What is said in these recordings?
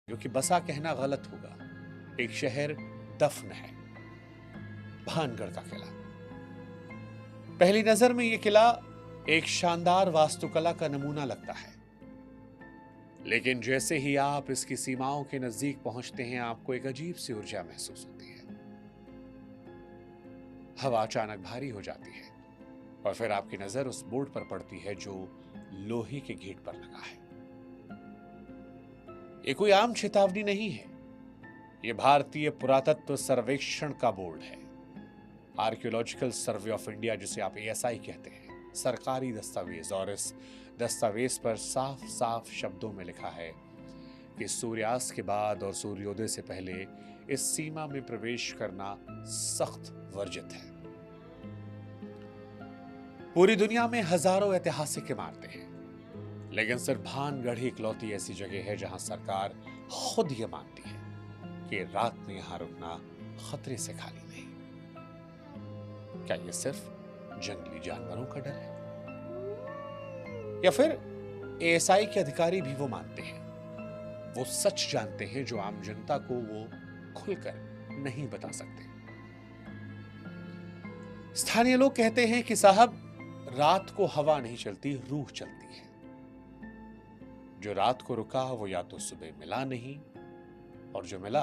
क्योंकि बसा कहना गलत होगा। एक शहर दफन है, भानगढ़ का किला। पहली नजर में यह किला एक शानदार वास्तुकला का नमूना लगता है, लेकिन जैसे ही आप इसकी सीमाओं के नजदीक पहुंचते हैं, आपको एक अजीब सी ऊर्जा महसूस होती है। हवा अचानक भारी हो जाती है और फिर आपकी नजर उस बोर्ड पर पड़ती है जो लोहे के गेट पर लगा है। ये कोई आम चेतावनी नहीं है, यह भारतीय पुरातत्व सर्वेक्षण का बोर्ड है। आर्कियोलॉजिकल सर्वे ऑफ इंडिया, जिसे आप ASI कहते हैं, सरकारी दस्तावेज। और इस दस्तावेज पर साफ साफ शब्दों में लिखा है कि सूर्यास्त के बाद और सूर्योदय से पहले इस सीमा में प्रवेश करना सख्त वर्जित है। पूरी दुनिया में हजारों ऐतिहासिक इमारतें हैं, लेकिन सिर्फ भानगढ़ ही इकलौती ऐसी जगह है जहां सरकार खुद यह मानती है कि रात में यहां रुकना खतरे से खाली नहीं। क्या यह सिर्फ जंगली जानवरों का डर है, या फिर ASI के अधिकारी भी वो मानते हैं? वो सच जानते हैं जो आम जनता को वो खुलकर नहीं बता सकते। स्थानीय लोग कहते हैं कि साहब, रात को हवा नहीं चलती, रूह चलती है। जो रात को रुका वो या तो सुबह मिला नहीं, और जो मिला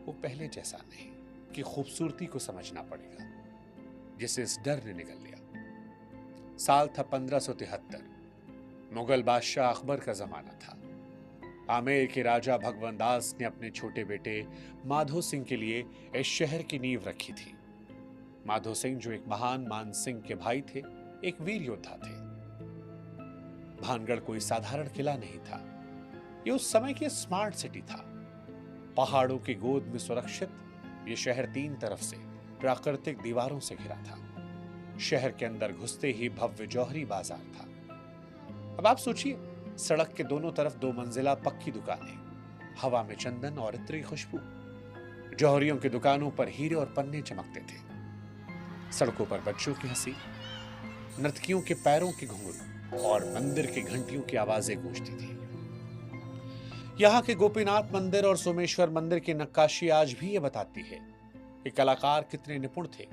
वो पहले जैसा नहीं। की खूबसूरती को समझना पड़ेगा जिसे इस डर ने निगल लिया। साल था 1573। मुगल बादशाह अकबर का जमाना था। आमेर के राजा भगवंत दास ने अपने छोटे बेटे माधो सिंह के लिए इस शहर की नींव रखी थी। माधो सिंह, जो एक महान मान सिंह के भाई थे, एक वीर योद्धा थे। भानगढ़ कोई साधारण किला नहीं था, यह उस समय की स्मार्ट सिटी था। पहाड़ों की गोद में सुरक्षित यह शहर 3 तरफ से प्राकृतिक दीवारों से घिरा था। शहर के अंदर घुसते ही भव्य जौहरी बाजार था। अब आप सोचिए, सड़क के दोनों तरफ 2 मंजिला पक्की दुकानें, हवा में चंदन और इत्र की खुशबू। जौहरियों की दुकानों पर हीरे और पन्ने चमकते थे। सड़कों पर बच्चों की हंसी, नर्तकियों के पैरों की घुंघरू और मंदिर की घंटियों की आवाजें गूंजती थी। यहाँ के गोपीनाथ मंदिर और सोमेश्वर मंदिर की नक्काशी आज भी ये बताती है कि कलाकार कितने निपुण थे।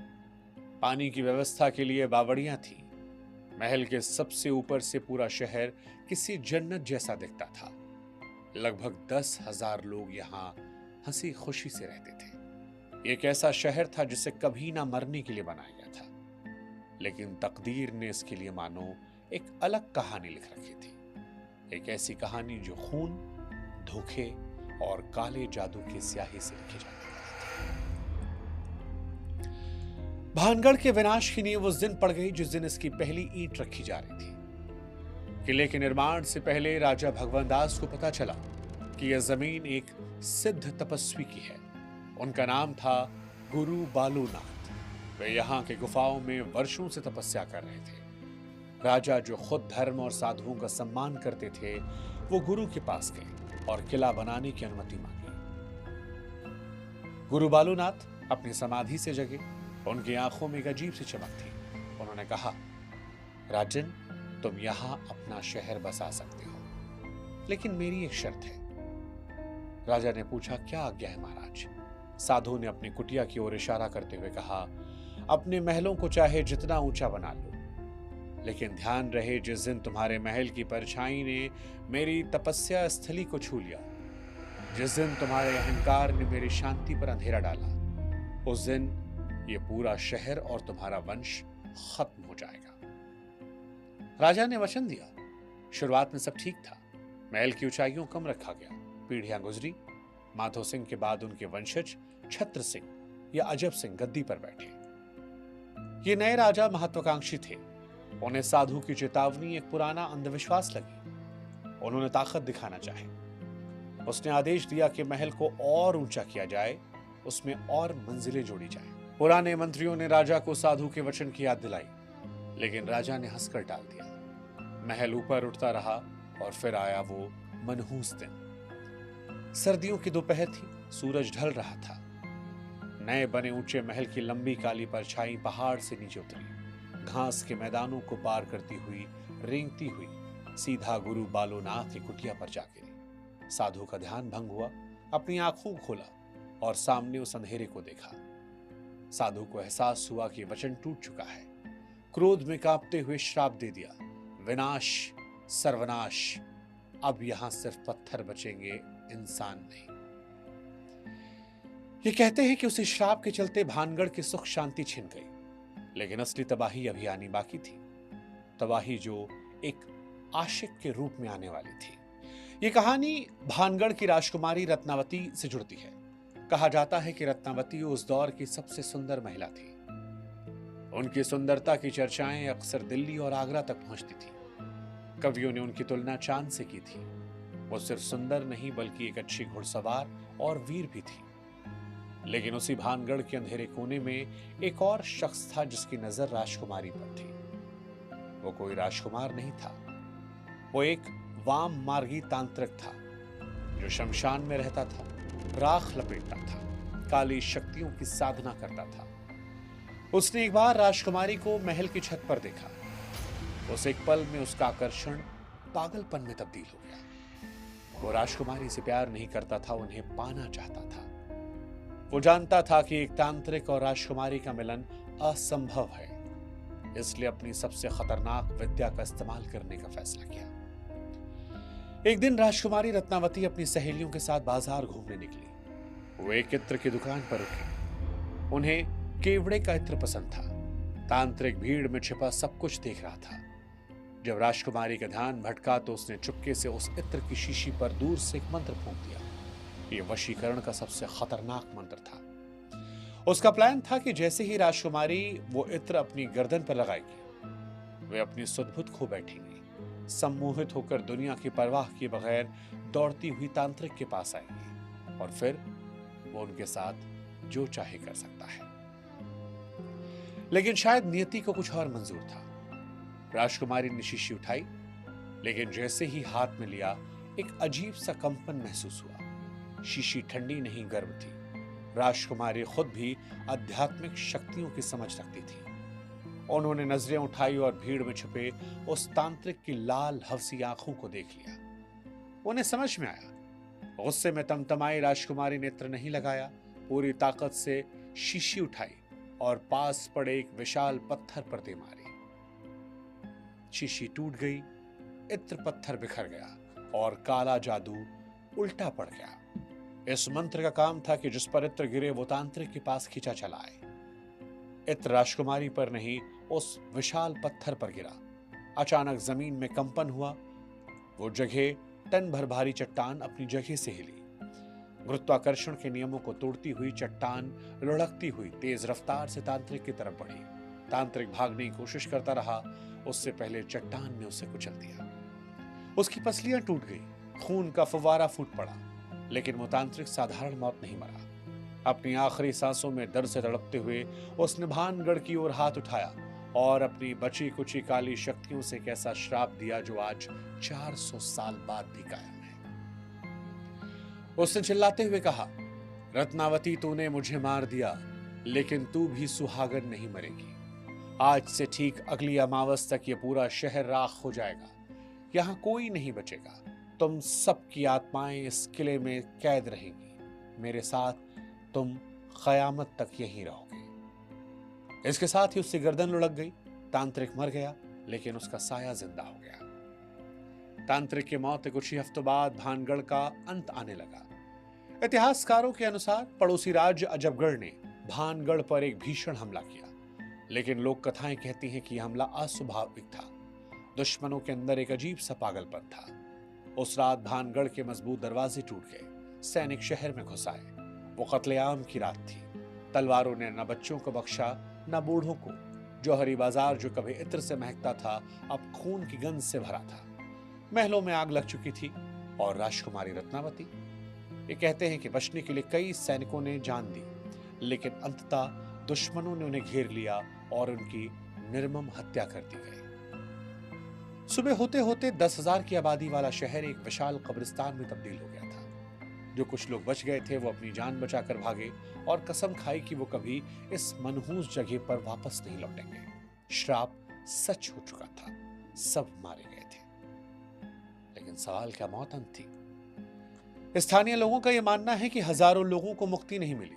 पानी की व्यवस्था के लिए बावड़ियां थी। महल के सबसे ऊपर से पूरा शहर किसी जन्नत जैसा दिखता था। लगभग 10,000 लोग यहाँ हंसी खुशी से रहते थे। एक ऐसा शहर था जिसे कभी ना मरने के लिए बनाया गया था, लेकिन तकदीर ने इसके लिए मानो एक अलग कहानी लिख रखी थी। एक ऐसी कहानी जो खून, धोखे और काले जादू की स्याही से लिखी जाती है। भानगढ़ के विनाश की नींव उस दिन पड़ गई जिस दिन इसकी पहली ईंट रखी जा रही थी। किले के निर्माण से पहले राजा भगवंत दास को पता चला कि यह जमीन एक सिद्ध तपस्वी की है। उनका नाम था गुरु बालूनाथ। वे यहाँ के गुफाओं में वर्षों से तपस्या कर रहे थे। राजा, जो खुद धर्म और साधुओं का सम्मान करते थे, वो गुरु के पास गए और किला बनाने की अनुमति मांगी। गुरु बालूनाथ अपनी समाधि से जगे। उनकी आंखों में एक अजीब सी चमक थी। उन्होंने कहा, राजन, तुम यहां अपना शहर बसा सकते हो, लेकिन मेरी एक शर्त है। राजा ने पूछा, क्या आज्ञा है महाराज? साधु ने अपनी कुटिया की ओर इशारा करते हुए कहा, अपने महलों को चाहे जितना ऊंचा बना लो, लेकिन ध्यान रहे, जिस दिन तुम्हारे महल की परछाई ने मेरी तपस्या स्थली को छू लिया, जिस दिन तुम्हारे अहंकार ने मेरी शांति पर अंधेरा डाला, उस दिन ये पूरा शहर और तुम्हारा वंश खत्म हो जाएगा। राजा ने वचन दिया। शुरुआत में सब ठीक था। महल की ऊंचाइयों कम रखा गया। पीढ़ियां गुजरी। माधो सिंह के बाद उनके वंशज छत्र सिंह या अजब सिंह गद्दी पर बैठे। ये नए राजा महत्वाकांक्षी थे। उन्हें साधु की चेतावनी एक पुराना अंधविश्वास लगी। उन्होंने ताकत दिखाना चाहे। उसने आदेश दिया कि महल को और ऊंचा किया जाए, उसमें और मंजिलें जोड़ी जाएं। पुराने मंत्रियों ने राजा को साधु के वचन की याद दिलाई, लेकिन राजा ने हंसकर टाल दिया। महल ऊपर उठता रहा और फिर आया वो मनहूस दिन। सर्दियों की दोपहर थी। सूरज ढल रहा था। नए बने ऊंचे महल की लंबी काली परछाई पहाड़ से नीचे उतरी। घास के मैदानों को पार करती हुई, रेंगती हुई सीधा गुरु बालूनाथ की कुटिया पर जा गिरी। साधु का ध्यान भंग हुआ, अपनी आंखों को खोला और सामने उस अंधेरे को देखा। साधु को एहसास हुआ कि वचन टूट चुका है। क्रोध में कांपते हुए श्राप दे दिया, विनाश, सर्वनाश, अब यहां सिर्फ पत्थर बचेंगे, इंसान नहीं। ये कहते हैं कि उस श्राप के चलते भानगढ़ की सुख शांति छिन गई, लेकिन असली तबाही अभी आनी बाकी थी, तबाही जो एक आशिक के रूप में आने वाली थी। ये कहानी भानगढ़ की राजकुमारी रत्नावती से जुड़ती है। कहा जाता है कि रत्नावती उस दौर की सबसे सुंदर महिला थी। उनकी सुंदरता की चर्चाएं अक्सर दिल्ली और आगरा तक पहुंचती थी। कवियों ने उनकी तुलना चांद से की थी। वो सिर्फ सुंदर नहीं बल्कि एक अच्छी घुड़सवार और वीर भी थी। लेकिन उसी भानगढ़ के अंधेरे कोने में एक और शख्स था जिसकी नजर राजकुमारी पर थी। वो कोई राजकुमार नहीं था, वो एक वाम मार्गी तांत्रिक था जो शमशान में रहता था, राख लपेटता था, काली शक्तियों की साधना करता था। उसने एक बार राजकुमारी को महल की छत पर देखा। उस एक पल में उसका आकर्षण पागलपन में तब्दील हो गया। वो राजकुमारी से प्यार नहीं करता था, उन्हें पाना चाहता था। वो जानता था कि एक तांत्रिक और राजकुमारी का मिलन असंभव है, इसलिए अपनी सबसे खतरनाक विद्या का इस्तेमाल करने का फैसला किया। एक दिन राजकुमारी रत्नावती अपनी सहेलियों के साथ बाजार घूमने निकली। वो एक इत्र की दुकान पर रुकी। उन्हें केवड़े का इत्र पसंद था। तांत्रिक भीड़ में छिपा सब कुछ देख रहा था। जब राजकुमारी का ध्यान भटका तो उसने चुपके से उस इत्र की शीशी पर दूर से एक मंत्र फूंक दिया। ये वशीकरण का सबसे खतरनाक मंत्र था। उसका प्लान था कि जैसे ही राजकुमारी वो इत्र अपनी गर्दन पर लगाएगी, वे अपनी सुध-बुध खो बैठेंगी, सम्मोहित होकर दुनिया की परवाह किए बगैर दौड़ती हुई तांत्रिक के पास आएंगी और फिर वो उनके साथ जो चाहे कर सकता है। लेकिन शायद नियति को कुछ और मंजूर था। राजकुमारी ने शीशी उठाई, लेकिन जैसे ही हाथ में लिया एक अजीब सा कंपन महसूस हुआ। शीशी ठंडी नहीं, गर्म थी। राजकुमारी खुद भी आध्यात्मिक शक्तियों की समझ रखती थी। उन्होंने नजरें उठाई और भीड़ में छुपे उस तांत्रिक की लाल हवसी आंखों को देख लिया। उन्हें समझ में आया। गुस्से में तमतमाई राजकुमारी ने इत्र नहीं लगाया, पूरी ताकत से शीशी उठाई और पास पड़े एक विशाल पत्थर पर दे मारी। शीशी टूट गई, इत्र पत्थर बिखर गया और काला जादू उल्टा पड़ गया। इस मंत्र का काम था कि जिस पर इत्र गिरे वो तांत्रिक के पास खींचा चला आए। इत्र राजकुमारी पर नहीं, उस विशाल पत्थर पर गिरा। अचानक जमीन में कंपन हुआ। वो जगह टन भर भारी चट्टान अपनी जगह से हिली। गुरुत्वाकर्षण के नियमों को तोड़ती हुई चट्टान लुढ़कती हुई तेज रफ्तार से तांत्रिक की तरफ बढ़ी। तांत्रिक भागने की कोशिश करता रहा, उससे पहले चट्टान ने उसे कुचल दिया। उसकी पसलियां टूट गई, खून का फव्वारा फूट पड़ा, लेकिन वो तांत्रिक साधारण मौत नहीं मरा। अपनी आखिरी सांसों में दर्द से तड़पते हुए उसने भानगढ़ की ओर हाथ उठाया और अपनी बची कुची काली शक्तियों से एक ऐसा श्राप दिया जो आज 400 साल बाद भी कायम है। उसने चिल्लाते हुए कहा, रत्नावती, तूने मुझे मार दिया, लेकिन तू भी सुहागन नहीं मरेगी। आज से ठीक अगली अमावस तक ये पूरा शहर राख हो जाएगा। यहां कोई नहीं बचेगा। तुम सबकी आत्माएं इस किले में कैद रहेंगी। मेरे साथ तुम कयामत तक यहीं रहोगे। इसके साथ ही उसकी गर्दन लुढ़क गई। तांत्रिक मर गया, लेकिन उसका साया जिंदा हो गया। तांत्रिक की मौत के कुछ ही हफ्तों बाद भानगढ़ का अंत आने लगा। इतिहासकारों के अनुसार पड़ोसी राज्य अजबगढ़ ने भानगढ़ पर एक भीषण हमला किया, लेकिन लोक कथाएं कहती हैं कि यह हमला अस्वाभाविक था। दुश्मनों के अंदर एक अजीब सा पागलपन था। उस रात भानगढ़ के मजबूत दरवाजे टूट गए, सैनिक शहर में घुस आए। वो कत्लेआम की रात थी। तलवारों ने न बच्चों को बख्शा न बूढ़ों को। जौहरी बाजार जो कभी इत्र से महकता था, अब खून की गंध से भरा था। महलों में आग लग चुकी थी और राजकुमारी रत्नावती, ये कहते हैं कि बचने के लिए कई सैनिकों ने जान दी, लेकिन अंततः दुश्मनों ने उन्हें घेर लिया और उनकी निर्मम हत्या कर दी गई। सुबह होते होते 10,000 की आबादी वाला शहर एक विशाल कब्रिस्तान में तब्दील हो गया था। जो कुछ लोग बच गए थे वो अपनी जान बचाकर भागे और कसम खाई कि वो कभी इस मनहूस जगह पर वापस नहीं लौटेंगे। श्राप सच हो चुका था, सब मारे गए थे। लेकिन सवाल क्या मौत अंत थी? स्थानीय लोगों का यह मानना है कि हजारों लोगों को मुक्ति नहीं मिली।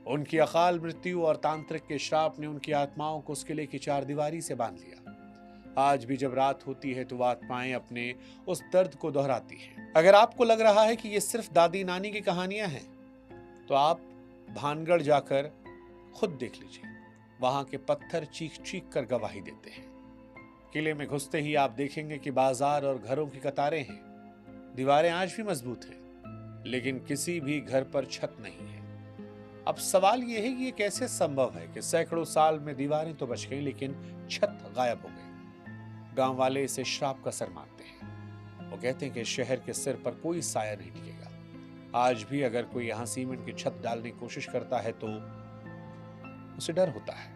उनकी अकाल मृत्यु और तांत्रिक के श्राप ने उनकी आत्माओं को उस किले की चारदीवारी से बांध लिया। आज भी जब रात होती है तो वह आत्माएं अपने उस दर्द को दोहराती हैं। अगर आपको लग रहा है कि ये सिर्फ दादी नानी की कहानियां हैं, तो आप भानगढ़ जाकर खुद देख लीजिए। वहां के पत्थर चीख चीख कर गवाही देते हैं। किले में घुसते ही आप देखेंगे कि बाजार और घरों की कतारें हैं। दीवारें आज भी मजबूत हैं, लेकिन किसी भी घर पर छत नहीं है। अब सवाल यह है कि यह कैसे संभव है कि सैकड़ों साल में दीवारें तो बच गई, लेकिन छत गायब हो गई। गांव वाले इसे श्राप का असर मानते हैं। वो कहते हैं कि शहर के सिर पर कोई साया नहीं टिकेगा। आज भी अगर कोई यहां सीमेंट की छत डालने की कोशिश करता है तो उसे डर होता है।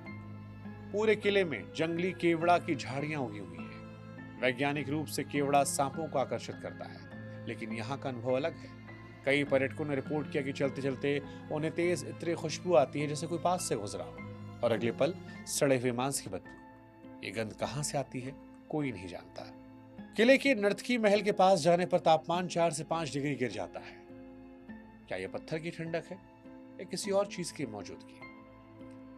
पूरे किले में जंगली केवड़ा की झाड़ियां उगी हुई हैं। वैज्ञानिक रूप से केवड़ा सांपों को आकर्षित करता है, लेकिन यहाँ का अनुभव अलग है। कई पर्यटकों ने रिपोर्ट किया कि चलते चलते उन्हें तेज इतनी खुशबू आती है जैसे कोई पास से गुजरा हो, और अगले पल सड़े हुए मांस की बदबू। ये गंध कहां से आती है कोई नहीं जानता। किले के नर्तकी महल के पास जाने पर तापमान 4 से 5 डिग्री गिर जाता है। क्या यह पत्थर की ठंडक है या किसी और चीज की मौजूदगी?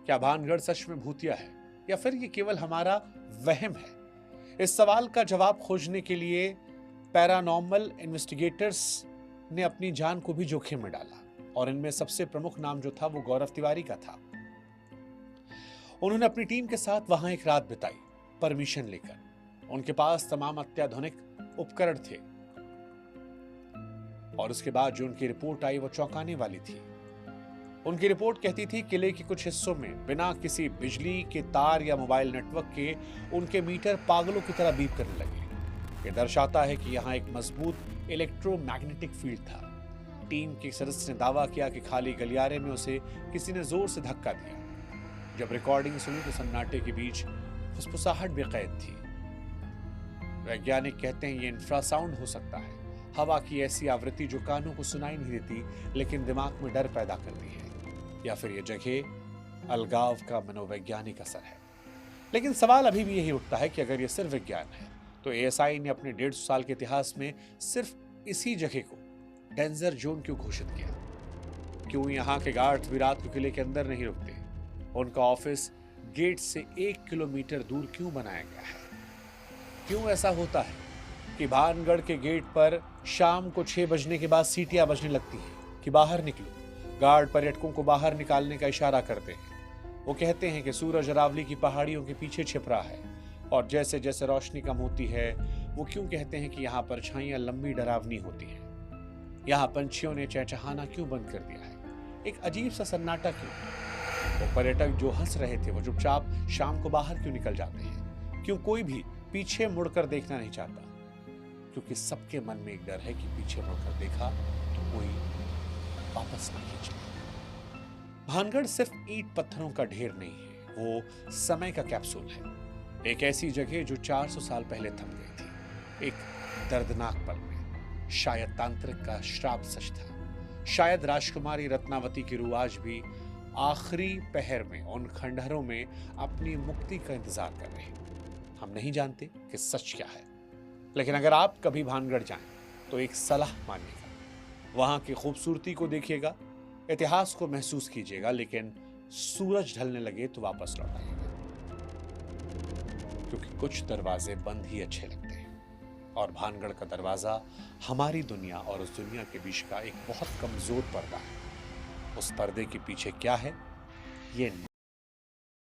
क्या भानगढ़ सच में भूतिया है या फिर ये केवल हमारा वहम है? इस सवाल का जवाब खोजने के लिए पैरानॉर्मल इन्वेस्टिगेटर्स ने अपनी जान को भी जोखिम में डाला, और इनमें सबसे प्रमुख नाम जो था वो गौरव तिवारी का था। उन्होंने अपनी टीम के साथ वहां एक रात बिताई, परमिशन लेकर। उनके पास तमाम अत्याधुनिक उपकरण थे, और उसके बाद जो उनकी रिपोर्ट आई वो चौंकाने वाली थी। उनकी रिपोर्ट कहती थी किले के कुछ हिस्सों में बिना किसी बिजली के तार या मोबाइल नेटवर्क के उनके मीटर पागलों की तरह बीप करने लगे। यह दर्शाता है कि यहाँ एक मजबूत इलेक्ट्रोमैग्नेटिक फील्ड था। टीम के सदस्य ने दावा किया कि खाली गलियारे में उसे किसी ने जोर से धक्का दिया। जब रिकॉर्डिंग सुनी तो सन्नाटे के बीच फुसफुसाहट बेकैद थी। वैज्ञानिक कहते हैं ये इंफ्रासाउंड हो सकता है, हवा की ऐसी आवृत्ति जो कानों को सुनाई नहीं देती लेकिन दिमाग में डर पैदा करती है, या फिर ये जगह अलगाव का मनोवैज्ञानिक असर है। लेकिन सवाल अभी भी यही उठता है कि अगर ये सिर्फ विज्ञान है तो एएसआई ने अपने 150 साल के इतिहास में सिर्फ इसी जगह को डेंजर जोन क्यों घोषित किया? क्यों यहाँ के गार्ड्स भी रात को किले के अंदर नहीं रुकते? उनका ऑफिस गेट से 1 किलोमीटर दूर क्यों बनाया गया है? क्यों ऐसा होता है कि भानगढ़ के गेट पर शाम को 6 बजने के बाद सीटियां बजने लगती हैं कि बाहर निकलो? गार्ड पर्यटकों को बाहर निकालने का इशारा करते हैं। वो कहते हैं कि सूरज अरावली की पहाड़ियों के पीछे छिप रहा है, और जैसे जैसे रोशनी कम होती है वो क्यों कहते हैं कि यहाँ परछाइयां लंबी डरावनी होती हैं? यहाँ पंछियों ने चहचहाना क्यों बंद कर दिया है? एक अजीब सा सन्नाटा क्यों? वो पर्यटक जो हंस रहे थे वो चुपचाप शाम को बाहर क्यों निकल जाते हैं? क्यों कोई भी पीछे मुड़कर देखना नहीं चाहता? क्योंकि सबके मन में एक डर है कि पीछे मुड़कर देखा तो कोई वापस नहीं खींचेगा। भानगढ़ सिर्फ ईंट पत्थरों का ढेर नहीं है, वो समय का कैप्सूल है। एक ऐसी जगह जो 400 साल पहले थम गई थी, एक दर्दनाक पल में। शायद तांत्रिक का श्राप सच था। शायद राजकुमारी रत्नावती की रूह आज भी आखिरी पहर में उन खंडहरों में अपनी मुक्ति का इंतजार कर रहे हैं। हम नहीं जानते कि सच क्या है, लेकिन अगर आप कभी भानगढ़ जाएं तो एक सलाह मानिएगा। वहां की खूबसूरती को देखिएगा, इतिहास को महसूस कीजिएगा, लेकिन सूरज ढलने लगे तो वापस लौट आइएगा, क्योंकि कुछ दरवाजे बंद ही अच्छे लगते हैं। और भानगढ़ का दरवाजा हमारी दुनिया और उस दुनिया के बीच का एक बहुत कमजोर पर्दा है। उस पर्दे के पीछे क्या है, ये